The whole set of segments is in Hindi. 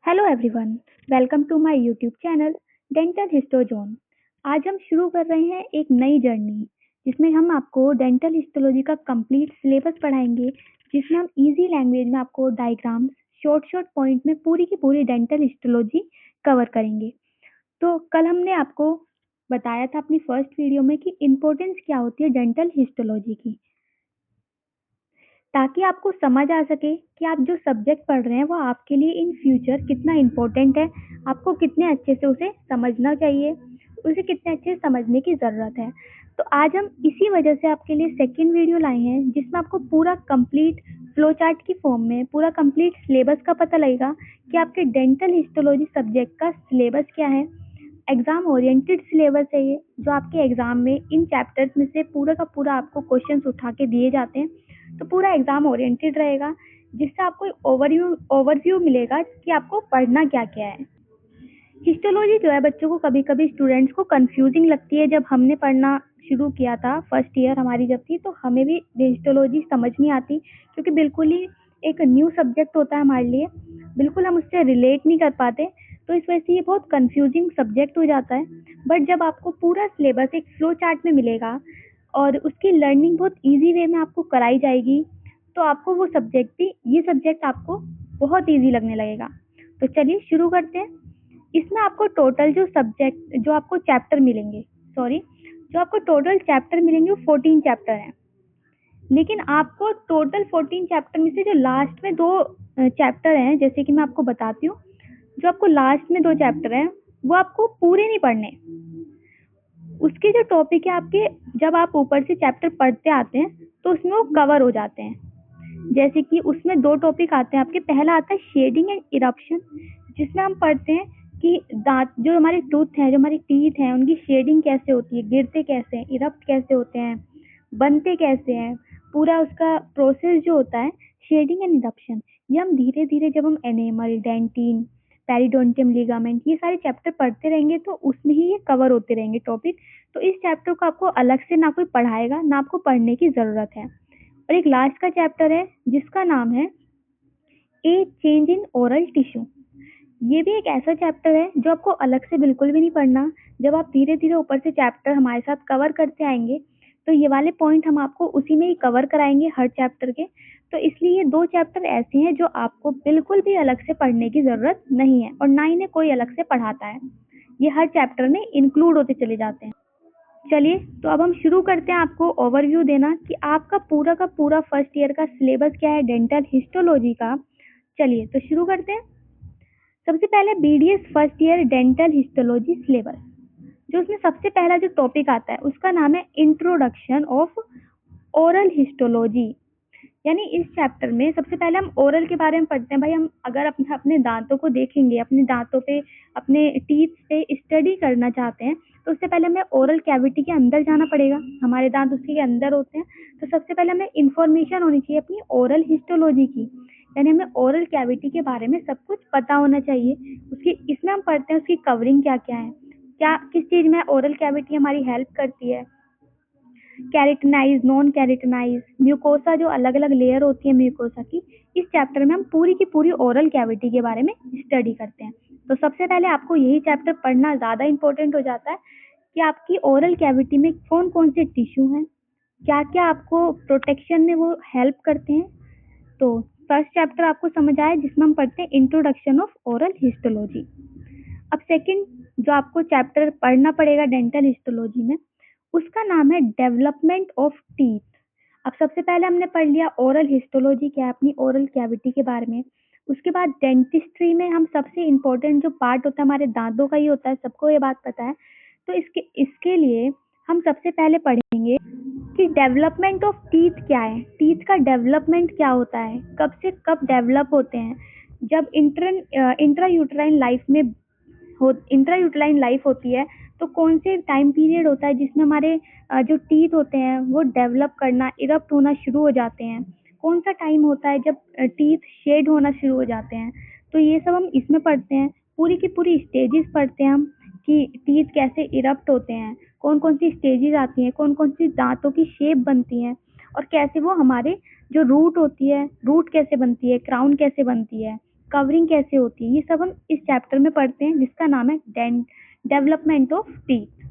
Hello everyone, welcome to my YouTube channel dental histozone. आज हम शुरू कर रहे हैं एक नई जर्नी जिसमें हम आपको डेंटल हिस्टोलॉजी का कंप्लीट सिलेबस पढ़ाएंगे, जिसमें हम इजी लैंग्वेज में आपको डायग्राम्स शॉर्ट पॉइंट में पूरी की पूरी डेंटल हिस्टोलॉजी कवर करेंगे। तो कल हमने आपको बताया था अपनी फर्स्ट वीडियो में कि इम्पोर्टेंस क्या होती है डेंटल हिस्टोलॉजी की, ताकि आपको समझ आ सके कि आप जो सब्जेक्ट पढ़ रहे हैं वो आपके लिए इन फ्यूचर कितना इम्पोर्टेंट है, आपको कितने अच्छे से उसे समझना चाहिए, उसे कितने अच्छे से समझने की ज़रूरत है। तो आज हम इसी वजह से आपके लिए सेकंड वीडियो लाए हैं, जिसमें आपको पूरा कंप्लीट फ्लो चार्ट की फॉर्म में पूरा कंप्लीट सिलेबस का पता लगेगा कि आपके डेंटल हिस्टोलॉजी सब्जेक्ट का सिलेबस क्या है। एग्ज़ाम ओरिएंटेड सिलेबस है ये, जो आपके एग्ज़ाम में इन चैप्टर्स में से पूरा का पूरा आपको क्वेश्चंस उठा के दिए जाते हैं। तो पूरा एग्ज़ाम ओरिएंटेड रहेगा, जिससे आपको ओवरव्यू मिलेगा कि आपको पढ़ना क्या-क्या है। हिस्टोलॉजी जो है बच्चों को कभी-कभी स्टूडेंट्स को कंफ्यूजिंग लगती है। जब हमने पढ़ना शुरू किया था, फर्स्ट ईयर हमारी जब थी, तो हमें भी हिस्टोलॉजी समझ नहीं आती, क्योंकि बिल्कुल ही एक न्यू सब्जेक्ट होता है हमारे लिए, बिल्कुल हम उससे रिलेट नहीं कर पाते। तो इस वजह से ये बहुत कंफ्यूजिंग सब्जेक्ट हो जाता है। बट जब आपको पूरा सिलेबस एक फ्लो चार्ट में मिलेगा और उसकी लर्निंग बहुत ईजी वे में आपको कराई जाएगी, तो आपको वो सब्जेक्ट भी, ये सब्जेक्ट आपको बहुत ईजी लगने लगेगा। तो चलिए शुरू करते हैं। इसमें आपको टोटल जो आपको चैप्टर मिलेंगे, जो आपको टोटल चैप्टर मिलेंगे वो 14 चैप्टर हैं। लेकिन आपको टोटल 14 चैप्टर में से जो लास्ट में 2 चैप्टर हैं, जैसे कि मैं आपको बताती हूँ, जो आपको लास्ट में 2 चैप्टर हैं वो आपको पूरे नहीं पढ़ने। उसके जो टॉपिक है आपके, जब आप ऊपर से चैप्टर पढ़ते आते हैं तो उसमें वो कवर हो जाते हैं। जैसे कि उसमें 2 टॉपिक आते हैं आपके। पहला आता है शेडिंग एंड इरप्शन, जिसमें हम पढ़ते हैं कि दांत, जो हमारे टूथ हैं, जो हमारे टीथ हैं, उनकी शेडिंग कैसे होती है, गिरते कैसे हैं, इरप्ट कैसे होते हैं, बनते कैसे हैं, पूरा उसका प्रोसेस जो होता है शेडिंग एंड इरप्शन। ये हम धीरे धीरे, जब हम एनेमल, डेंटिन, पेरिडोंटियम लिगामेंट, ये सारे चैप्टर पढ़ते रहेंगे तो उसमें ही ये कवर होते रहेंगे टॉपिक। तो इस चैप्टर को आपको अलग से ना कोई पढ़ाएगा, ना आपको पढ़ने की ज़रूरत है। और एक लास्ट का चैप्टर है जिसका नाम है ए चेंज इन ओरल टिश्यू। ये भी एक ऐसा चैप्टर है जो आपको अलग से बिल्कुल भी नहीं पढ़ना। जब आप धीरे धीरे ऊपर से चैप्टर हमारे साथ कवर करते आएंगे, तो ये वाले पॉइंट हम आपको उसी में ही कवर कराएंगे हर चैप्टर के। तो इसलिए ये 2 चैप्टर ऐसे हैं जो आपको बिल्कुल भी अलग से पढ़ने की ज़रूरत नहीं है, और ना इन्हें कोई अलग से पढ़ाता है। ये हर चैप्टर में इंक्लूड होते चले जाते हैं। चलिए, तो अब हम शुरू करते हैं आपको ओवरव्यू देना कि आपका पूरा का पूरा फर्स्ट ईयर का सिलेबस क्या है डेंटल हिस्टोलॉजी का। चलिए, तो शुरू करते हैं। सबसे पहले BDS first year dental histology syllabus, जो उसमें सबसे पहला जो टॉपिक आता है उसका नाम है इंट्रोडक्शन ऑफ ओरल हिस्टोलॉजी। यानी इस चैप्टर में सबसे पहले हम ओरल के बारे में पढ़ते हैं। भाई, हम अगर अपने दांतों को देखेंगे, अपने दांतों पे, अपने टीथ पे स्टडी करना चाहते हैं, तो उससे पहले हमें ओरल कैविटी के अंदर जाना पड़ेगा। हमारे दांत उसके अंदर होते हैं। तो सबसे पहले हमें इंफॉर्मेशन होनी चाहिए अपनी ओरल हिस्टोलॉजी की, यानी हमें ओरल कैविटी के बारे में सब कुछ पता होना चाहिए। उसकी इसमें हम पढ़ते हैं उसकी कवरिंग क्या क्या है, क्या किस चीज़ में ओरल कैविटी हमारी हेल्प करती है, कैरेटिनाइज, नॉन कैरेटिनाइज, म्यूकोसा, जो अलग अलग लेयर होती है म्यूकोसा की। इस चैप्टर में हम पूरी की पूरी ओरल कैविटी के बारे में स्टडी करते हैं। तो सबसे पहले आपको यही चैप्टर पढ़ना ज़्यादा इंपॉर्टेंट हो जाता है कि आपकी ओरल कैविटी में कौन कौन से टिश्यू हैं, क्या क्या आपको प्रोटेक्शन में वो हेल्प करते हैं। तो फर्स्ट चैप्टर आपको समझ आया, जिसमें हम पढ़ते हैं इंट्रोडक्शन ऑफ ओरल हिस्टोलॉजी। अब सेकंड जो आपको चैप्टर पढ़ना पड़ेगा डेंटल हिस्टोलॉजी में, उसका नाम है डेवलपमेंट ऑफ टीथ। अब सबसे पहले हमने पढ़ लिया ओरल हिस्टोलॉजी क्या है, अपनी ओरल कैविटी के बारे में। उसके बाद डेंटिस्ट्री में हम सबसे इम्पोर्टेंट जो पार्ट होता है हमारे दांतों का ही होता है, सबको ये बात पता है। तो इसके लिए हम सबसे पहले पढ़ेंगे कि डेवलपमेंट ऑफ टीथ क्या है, टीथ का डेवलपमेंट क्या होता है, कब से कब डेवलप होते हैं। जब इंट्रायूटराइन लाइफ होती है, तो कौन से टाइम पीरियड होता है जिसमें हमारे जो टीथ होते हैं वो डेवलप करना, इरप्ट होना शुरू हो जाते हैं। कौन सा टाइम होता है जब टीथ शेड होना शुरू हो जाते हैं। तो ये सब हम इसमें पढ़ते हैं। पूरी की पूरी स्टेजेस पढ़ते हैं हम कि टीथ कैसे इरप्ट होते हैं, कौन कौन सी स्टेजेस आती हैं, कौन कौन सी दांतों की शेप बनती हैं, और कैसे वो हमारे जो रूट होती है, रूट कैसे बनती है, क्राउन कैसे बनती है, कवरिंग कैसे होती है, ये सब हम इस चैप्टर में पढ़ते हैं जिसका नाम है डेवलपमेंट ऑफ टीथ।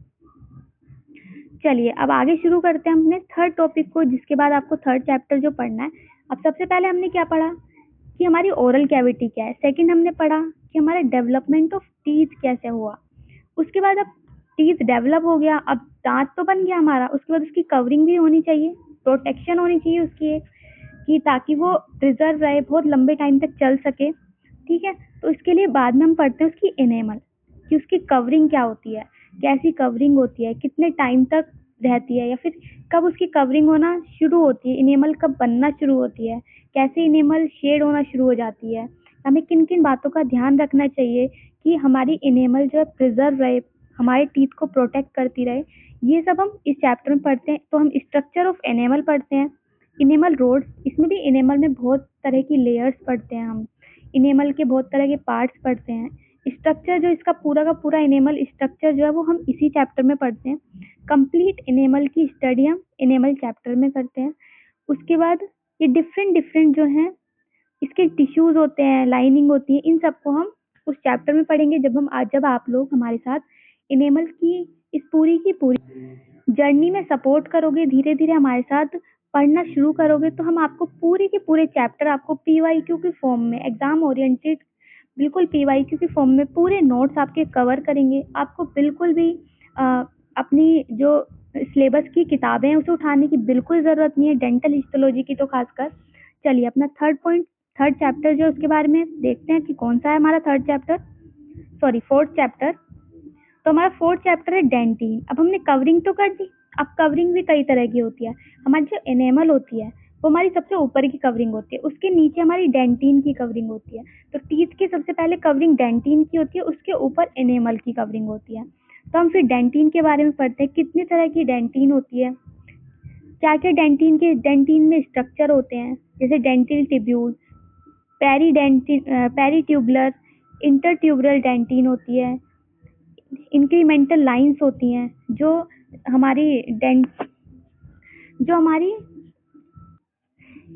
चलिए अब आगे शुरू करते हैं अपने थर्ड टॉपिक को, जिसके बाद आपको थर्ड चैप्टर जो पढ़ना है। अब सबसे पहले हमने क्या पढ़ा कि हमारी ओरल कैविटी क्या है, सेकंड हमने पढ़ा कि हमारा डेवलपमेंट ऑफ टीथ कैसे हुआ। उसके बाद अब टीथ डेवलप हो गया, अब दांत तो बन गया हमारा, उसके बाद उसकी कवरिंग भी होनी चाहिए, प्रोटेक्शन होनी चाहिए उसकी एक, कि ताकि वो प्रिजर्व रहे, बहुत लंबे टाइम तक चल सके। ठीक है, तो इसके लिए बाद में हम पढ़ते हैं उसकी इनेमल, कि उसकी कवरिंग क्या होती है, कैसी कवरिंग होती है, कितने टाइम तक रहती है, या फिर कब उसकी कवरिंग होना शुरू होती है, इनेमल कब बनना शुरू होती है, कैसे इनेमल शेड होना शुरू हो जाती है, हमें किन किन बातों का ध्यान रखना चाहिए कि हमारी इनेमल जो है प्रिजर्व रहे, हमारे टीथ को प्रोटेक्ट करती रहे। ये सब हम इस चैप्टर में पढ़ते हैं। तो हम स्ट्रक्चर ऑफ एनेमल पढ़ते हैं, इनेमल रोड्स, इसमें भी इनेमल में बहुत तरह की लेयर्स पढ़ते हैं हम, इनेमल के बहुत तरह के पार्ट्स पढ़ते हैं। स्ट्रक्चर जो इसका पूरा का पूरा इनेमल स्ट्रक्चर जो है वो हम इसी चैप्टर में पढ़ते हैं। कंप्लीट इनेमल की स्टडी हम इनेमल चैप्टर में करते हैं। उसके बाद ये डिफरेंट डिफरेंट जो हैं इसके टिश्यूज होते हैं, लाइनिंग होती है, इन सबको हम उस चैप्टर में पढ़ेंगे जब आप लोग हमारे साथ इनेमल की इस पूरी की पूरी जर्नी में सपोर्ट करोगे, धीरे धीरे हमारे साथ पढ़ना शुरू करोगे, तो हम आपको पूरे के पूरे चैप्टर आपको पीवाईक्यू की फॉर्म में, एग्जाम ओरिएंटेड बिल्कुल पीवाईक्यू की फॉर्म में पूरे नोट्स आपके कवर करेंगे। आपको बिल्कुल भी अपनी जो सिलेबस की किताबें हैं उसे उठाने की बिल्कुल ज़रूरत नहीं है, डेंटल हिस्टोलॉजी की तो खासकर। चलिए अपना थर्ड चैप्टर जो उसके बारे में देखते हैं कि कौन सा है हमारा फोर्थ चैप्टर। तो हमारा फोर्थ चैप्टर है डेंटिन। अब हमने कवरिंग तो कर दी, अब कवरिंग भी कई तरह की होती है। हमारी जो एनेमल होती है वो हमारी सबसे ऊपर की कवरिंग होती है, उसके नीचे हमारी डेंटिन की कवरिंग होती है। तो टीथ की सबसे पहले कवरिंग डेंटिन की होती है, उसके ऊपर एनेमल की कवरिंग होती है। तो हम फिर डेंटिन के बारे में पढ़ते हैं, कितनी तरह की डेंटिन होती है, क्या क्या डेंटिन में स्ट्रक्चर होते हैं, जैसे डेंटिल टिब्यूल, पेरीट्यूबुलर, इंटरट्यूबरल डेंटिन होती है, इंक्रीमेंटल लाइंस होती हैं जो हमारी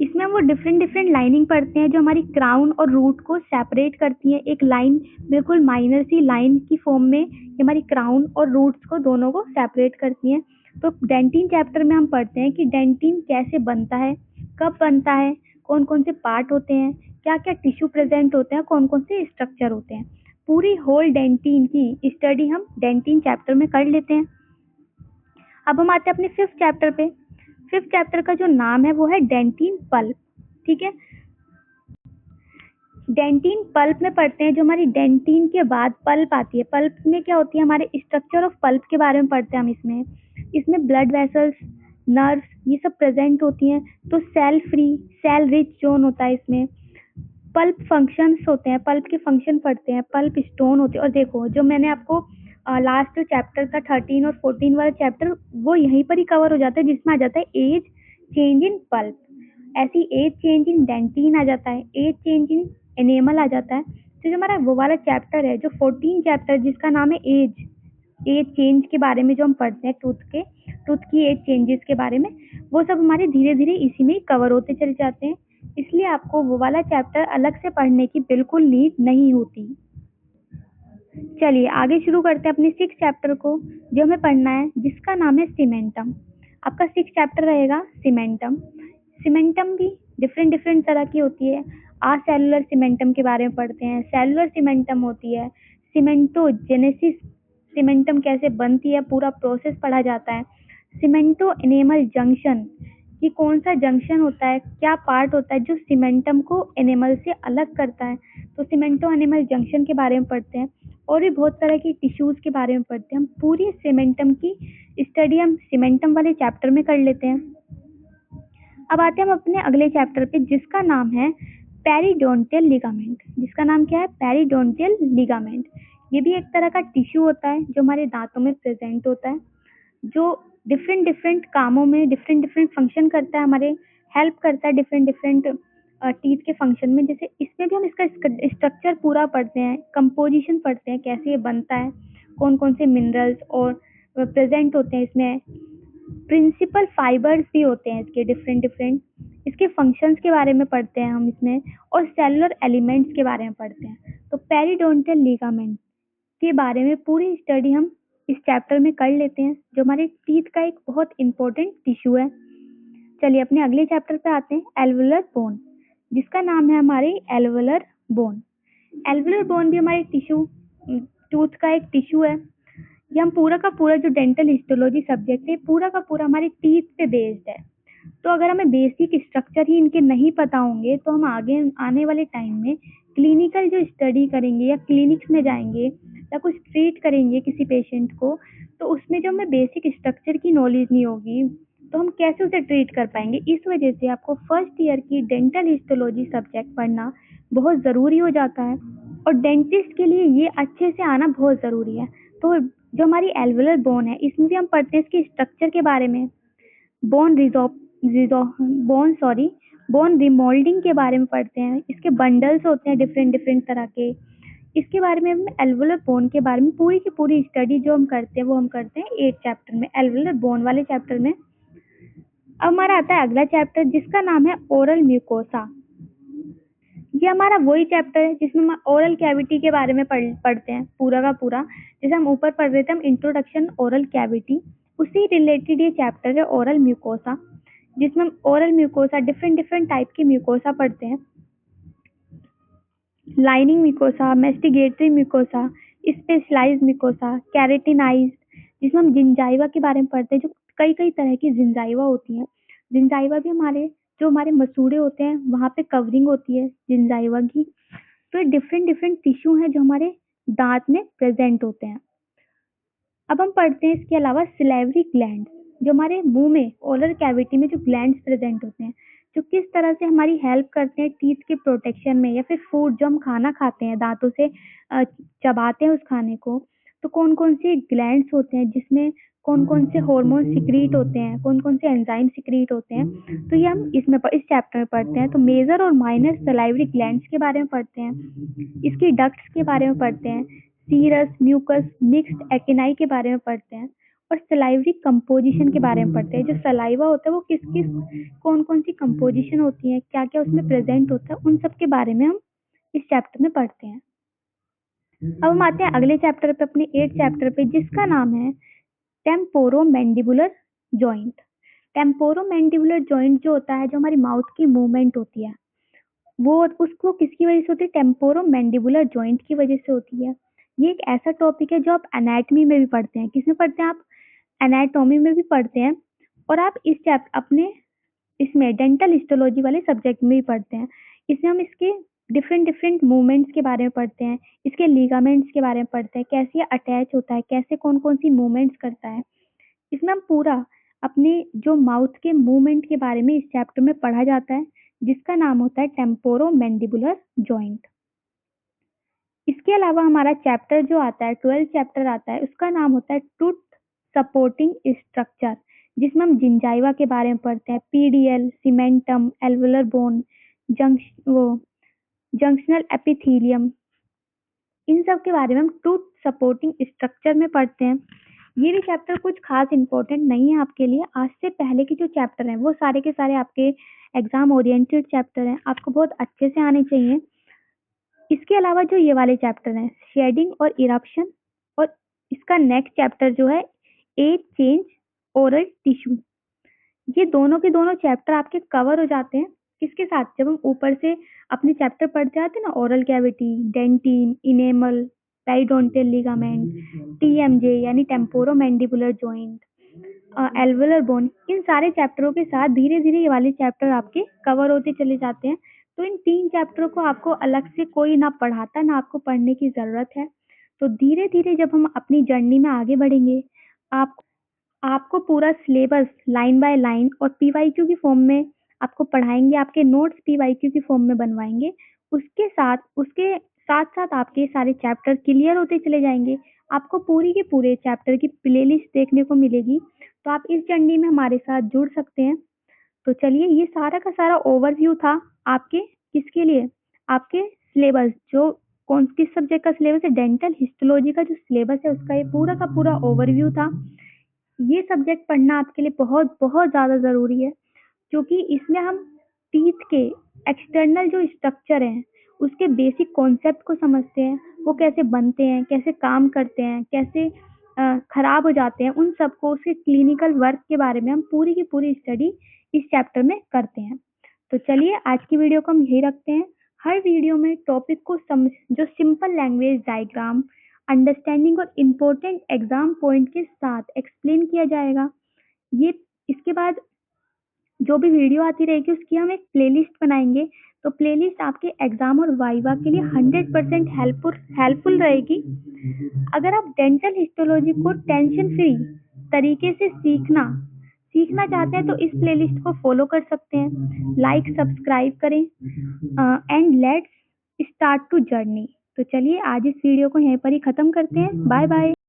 इसमें वो डिफरेंट लाइनिंग पढ़ते हैं जो हमारी क्राउन और रूट को सेपरेट करती है। एक लाइन बिल्कुल माइनर सी लाइन की फॉर्म में ये हमारी क्राउन और रूट्स को दोनों को सेपरेट करती हैं। तो डेंटिन चैप्टर में हम पढ़ते हैं कि डेंटिन कैसे बनता है, कब बनता है, कौन कौन से पार्ट होते हैं, क्या क्या टिश्यू प्रेजेंट होते हैं, कौन कौन से स्ट्रक्चर होते हैं। पूरी होल डेंटिन की स्टडी हम डेंटिन चैप्टर में कर लेते हैं। अब हम आते हैं अपने फिफ्थ चैप्टर पे। फिफ्थ चैप्टर का जो नाम है वो है डेंटिन पल्प। ठीक है, डेंटिन पल्प में पढ़ते हैं, जो हमारी डेंटिन के बाद पल्प आती है। पल्प में क्या होती है, हमारे स्ट्रक्चर ऑफ पल्प के बारे में पढ़ते हैं हम। इसमें ब्लड वेसल्स, नर्व्स, ये सब प्रेजेंट होती हैं। तो cell free, cell rich zone होता है इसमें। पल्प फंक्शंस होते हैं, पल्प के फंक्शन पढ़ते हैं, पल्प स्टोन होते हैं। और देखो जो मैंने आपको लास्ट चैप्टर का 13 और 14 वाला चैप्टर वो यहीं पर ही कवर हो जाता है, जिसमें आ जाता है एज चेंज इन पल्प, ऐसी एज चेंज इन डेंटिन आ जाता है, एज चेंज इन एनेमल आ जाता है। तो जो हमारा वो वाला चैप्टर है, जो 14 चैप्टर जिसका नाम है एज चेंज के बारे में जो हम पढ़ते हैं, टूथ की एज चेंजेस के बारे में, वो सब हमारे धीरे धीरे इसी में कवर होते चले जाते हैं। इसलिए आपको वो वाला चैप्टर अलग से पढ़ने की बिल्कुल नीड नहीं होती। चलिए आगे शुरू करते हैं अपने 6 चैप्टर को, जो हमें पढ़ना है, जिसका नाम है सीमेंटम। आपका 6 चैप्टर रहेगा सीमेंटम। सीमेंटम भी डिफरेंट तरह की होती है। सेलुलर सीमेंटम के बारे में पढ़ते हैं, सेलुलर सीमेंटम होती है, सीमेंटोजेनेसिस, सीमेंटम कैसे बनती है पूरा प्रोसेस पढ़ा जाता है। सीमेंटो एनेमल जंक्शन, कि कौन सा जंक्शन होता है, क्या पार्ट होता है जो सीमेंटम को एनिमल से अलग करता है, तो सीमेंटो एनिमल जंक्शन के बारे में पढ़ते हैं। और भी बहुत तरह की टिश्यूज के बारे में पढ़ते हैं। हम पूरी सीमेंटम की स्टडी हम सीमेंटम वाले चैप्टर में कर लेते हैं। अब आते हैं हम अपने अगले चैप्टर पे, जिसका नाम है पेरिडोंटियल लिगामेंट। जिसका नाम क्या है, पेरिडोंटियल लिगामेंट। ये भी एक तरह का टिश्यू होता है जो हमारे दांतों में प्रेजेंट होता है, जो डिफरेंट कामों में डिफरेंट फंक्शन करता है, हमारे हेल्प करता है डिफरेंट टीथ के फंक्शन में। जैसे इसमें भी हम इसका स्ट्रक्चर पूरा पढ़ते हैं, कंपोजिशन पढ़ते हैं, कैसे ये बनता है, कौन कौन से मिनरल्स और प्रेजेंट होते हैं इसमें, प्रिंसिपल फाइबर्स भी होते हैं इसके डिफरेंट डिफरेंट, इसके फंक्शंस के बारे में पढ़ते हैं हम इसमें, और सेलुलर एलिमेंट्स के बारे में पढ़ते हैं। तो पेरिडोन्टल लिगामेंट के बारे में पूरी स्टडी हम इस चैप्टर में कर लेते हैं, जो हमारे टीथ का एक बहुत इंपॉर्टेंट टिश्यू है। चलिए अपने अगले चैप्टर पे आते हैं, एल्वुलर बोन, जिसका नाम है हमारे एल्वुलर बोन। एल्वुलर बोन भी हमारे टिश्यू टूथ का एक टिश्यू है। ये हम पूरा का पूरा जो डेंटल हिस्टोलॉजी सब्जेक्ट है पूरा का पूरा हमारे टीथ पे बेस्ड है। तो अगर हमें बेसिक स्ट्रक्चर ही इनके नहीं पता होंगे तो हम आगे आने वाले टाइम में क्लिनिकल जो स्टडी करेंगे या क्लिनिक्स में जाएंगे या कुछ ट्रीट करेंगे किसी पेशेंट को, तो उसमें जो हमें बेसिक स्ट्रक्चर की नॉलेज नहीं होगी तो हम कैसे उसे ट्रीट कर पाएंगे। इस वजह से आपको फर्स्ट ईयर की डेंटल हिस्टोलॉजी सब्जेक्ट पढ़ना बहुत ज़रूरी हो जाता है, और डेंटिस्ट के लिए ये अच्छे से आना बहुत ज़रूरी है। तो जो हमारी एल्वुलर बोन है इसमें भी हम पढ़ते हैं इसके स्ट्रक्चर के बारे में, bone Rijo bone sorry bone remoulding के बारे में पढ़ते हैं, इसके बंडल्स होते हैं डिफरेंट डिफरेंट तरह के, इसके बारे में हम एल्वुलर बोन के बारे में पूरी की पूरी स्टडी जो हम करते हैं वो हम करते हैं 8 चैप्टर में, एल्वुलर बोन वाले चैप्टर में। अब हमारा आता है अगला चैप्टर जिसका नाम है ओरल म्यूकोसा। ये हमारा वही चैप्टर है जिसमें हम ओरल कैविटी के बारे में पढ़ते हैं पूरा का पूरा। जैसे हम ऊपर पढ़ रहे थे हम इंट्रोडक्शन ओरल कैविटी, उसी रिलेटेड ये चैप्टर है ओरल म्यूकोसा, जिसमें हम oral mucosa different different type की म्यूकोसा पढ़ते हैं, lining mucosa, masticatory mucosa, specialised mucosa, keratinised, जिसमें हम जिंजाइवा के बारे में पढ़ते हैं, जो कई कई तरह की जिंजाइवा होती हैं। जिंजाइवा भी हमारे जो हमारे मसूड़े होते हैं वहाँ पे कवरिंग होती है जिंजाइवा की। तो डिफरेंट डिफरेंट टिश्यू हैं जो हमारे दांत में प्रेजेंट होते हैं। अब हम पढ़ते हैं इसके अलावा सिलेवरी ग्लैंड, जो हमारे मुंह में ओरल कैविटी में जो ग्लैंड्स प्रेजेंट होते हैं, जो किस तरह से हमारी हेल्प करते हैं टीथ के प्रोटेक्शन में, या फिर फूड जो हम खाना खाते हैं दांतों से चबाते हैं उस खाने को, तो कौन कौन से ग्लैंड्स होते हैं जिसमें कौन कौन से हार्मोन सिक्रीट होते हैं, कौन कौन से एंजाइम सिक्रीट होते हैं, तो ये हम इसमें इस चैप्टर में पढ़ते हैं। तो मेजर और माइनर सलाइवरी ग्लैंड्स के बारे में पढ़ते हैं, इसकी डक्ट्स के बारे में पढ़ते हैं, सीरस, म्यूकस, मिक्स्ड एक्टिनाई के बारे में पढ़ते हैं, और सलाइवरी कंपोजिशन के बारे में पढ़ते हैं। जो सलाइवा होता है वो किस किस कौन कौन सी कंपोजिशन होती है, क्या क्या उसमें प्रेजेंट होता है, उन सब के बारे में हम इस चैप्टर में पढ़ते हैं। अब हम आते हैं अगले चैप्टर पे, अपने 8 चैप्टर पे, जिसका नाम है टेम्पोरोमैंडिबुलर जॉइंट। टेम्पोरोमैंडिबुलर जॉइंट जो होता है, जो हमारी माउथ की मूवमेंट होती है, वो उसको किसकी वजह से होती है, टेम्पोरोमैंडिबुलर जॉइंट की वजह से होती है। ये एक ऐसा टॉपिक है जो आप एनाटॉमी में भी पढ़ते हैं। किसमें पढ़ते हैं आप, एनाटॉमी में भी पढ़ते हैं, और आप इस चैप्टर अपने इसमें डेंटल हिस्टोलॉजी वाले सब्जेक्ट में भी पढ़ते हैं। इसमें हम इसके डिफरेंट डिफरेंट मूवमेंट्स के बारे में पढ़ते हैं, इसके लिगामेंट्स के बारे में पढ़ते हैं, कैसे ये अटैच होता है, कैसे कौन कौन सी मूवमेंट्स करता है। इसमें हम पूरा अपने जो माउथ के मूवमेंट के बारे में इस चैप्टर में पढ़ा जाता है, जिसका नाम होता है टेम्पोरोमैंडिबुलर जॉइंट। इसके अलावा हमारा चैप्टर जो आता है 12 चैप्टर आता है, उसका नाम होता है टूथ सपोर्टिंग स्ट्रक्चर, जिसमें हम जिंजाइवा के बारे में पढ़ते हैं, PDL, cementum, alveolar bone, junctional epithelium, इन सब के बारे में हम टूथ सपोर्टिंग स्ट्रक्चर में पढ़ते हैं। ये भी चैप्टर कुछ खास इंपॉर्टेंट नहीं है आपके लिए। आज से पहले के जो चैप्टर हैं वो सारे के सारे आपके एग्जाम ओरिएंटेड चैप्टर हैं, आपको बहुत अच्छे से आने चाहिए। इसके अलावा जो ये वाले चैप्टर हैं, शेडिंग और इरप्शन, और इसका नेक्स्ट चैप्टर जो है एज चेंज ओरल टिश्यू, ये दोनों के दोनों चैप्टर आपके कवर हो जाते हैं। किसके साथ, जब हम ऊपर से अपने चैप्टर पढ़ते आते हैं ना, oral cavity, dentin, enamel, periodontal ligament, TMJ यानी टेम्पोरोमैंडिबुलर जॉइंट, एल्वुलर बोन, इन सारे चैप्टरों के साथ धीरे धीरे ये वाले चैप्टर आपके कवर होते चले जाते हैं। तो इन 3 चैप्टरों को आपको अलग से कोई ना पढ़ाता ना आपको पढ़ने की ज़रूरत है। तो धीरे धीरे जब हम अपनी जर्नी में आगे बढ़ेंगे, आप आपको पूरा सिलेबस लाइन बाय लाइन और पीवाईक्यू की फॉर्म में आपको पढ़ाएंगे, आपके नोट्स पीवाईक्यू की फॉर्म में बनवाएंगे। उसके साथ साथ आपके सारे चैप्टर क्लियर होते चले जाएंगे। आपको पूरी के पूरे चैप्टर की प्लेलिस्ट देखने को मिलेगी। तो आप इस जर्नी में हमारे साथ जुड़ सकते हैं। तो चलिए, ये सारा का सारा ओवरव्यू था आपके किसके लिए, आपके सिलेबस, जो कौन किस सब्जेक्ट का सिलेबस है, डेंटल हिस्टोलॉजी का जो सिलेबस है उसका ये पूरा का पूरा ओवरव्यू था। ये सब्जेक्ट पढ़ना आपके लिए बहुत बहुत ज़्यादा ज़रूरी है, क्योंकि इसमें हम टीथ के एक्सटर्नल जो स्ट्रक्चर हैं, उसके बेसिक कॉन्सेप्ट को समझते हैं, वो कैसे बनते हैं, कैसे काम करते हैं, कैसे खराब हो जाते हैं, उन सबको उसके क्लिनिकल वर्क के बारे में हम पूरी की पूरी स्टडी इस चैप्टर में करते हैं। तो चलिए आज की वीडियो को हम यही रखते हैं। हर वीडियो में टॉपिक को समझ जो सिंपल लैंग्वेज डायग्राम, अंडरस्टैंडिंग और इम्पोर्टेंट एग्जाम पॉइंट के साथ एक्सप्लेन किया जाएगा। ये इसके बाद जो भी वीडियो आती रहेगी उसकी हम एक प्लेलिस्ट बनाएंगे। तो प्लेलिस्ट आपके एग्जाम और वाइवा के लिए 100% हेल्पफुल रहेगी। अगर आप डेंटल हिस्टोलॉजी को टेंशन फ्री तरीके से सीखना चाहते हैं तो इस प्लेलिस्ट को फॉलो कर सकते हैं। लाइक सब्सक्राइब करें and let's start to journey. तो चलिए आज इस वीडियो को यहीं पर ही ख़त्म करते हैं। Bye bye.